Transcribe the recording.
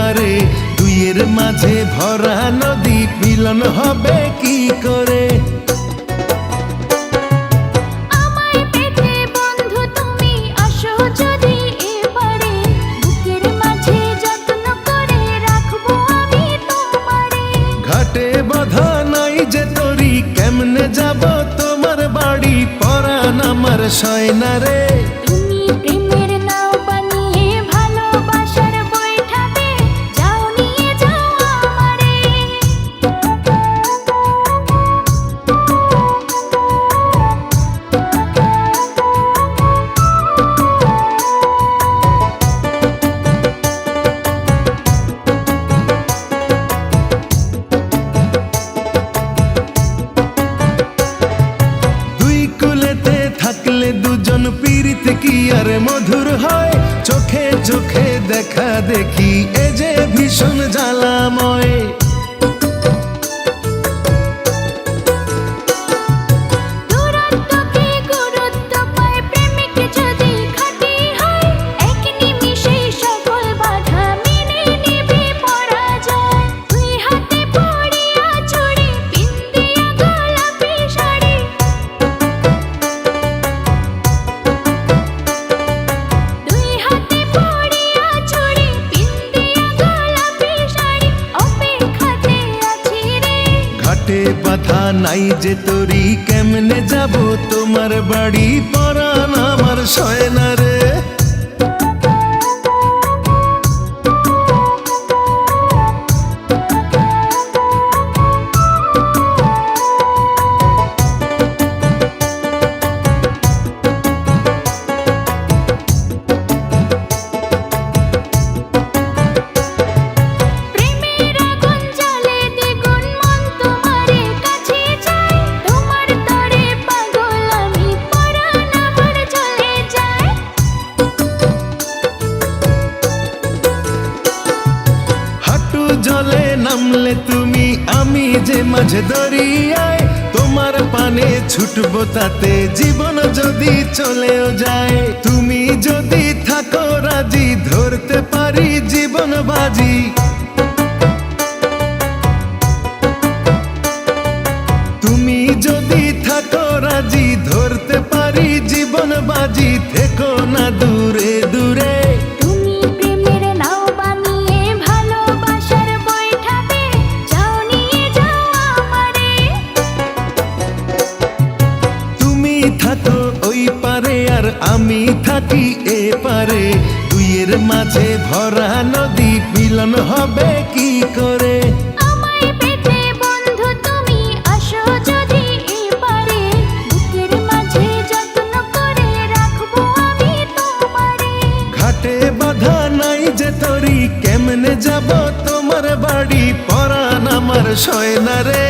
পারে দুইয়ের মাঝে ভরা নদী মিলন হবে কি করে? ঘাটে বাঁধা নাই যে তরি কেমনে যাব তোমার বাড়ি পরাণ আমার সয় না রে। থাকলে দুজন পীড়িত কি আর মধুর হয়, চোখে চোখে দেখা দেখি এ যে ভীষণ জ্বালাময়। ঘাটে বাঁধা নাই যে তরি কেমনে যাব তোমার বাড়ি পরাণ আমার সয় না রে। জলে নামলে তুমি আমি যে মাঝে দরিয়ায়, তোমার পানে ছুটবো তাতে জীবন যদি চলেও যায়। তুমি যদি থাকো রাজি ধরতে পারি জীবন বাজি, তুমি যদি থাকো রাজি ধরতে পারি জীবন বাজি, থেকো না দূরে দূরে। থাকো ওই পারে আর আমি থাকি এ পারে, দুইয়ের মাঝে ভরা নদী মিলন হবে কি করে? ঘাটে বাঁধা নাই যে তরি কেমনে যাব তোমার বাড়ি পরাণ আমার সয় না রে।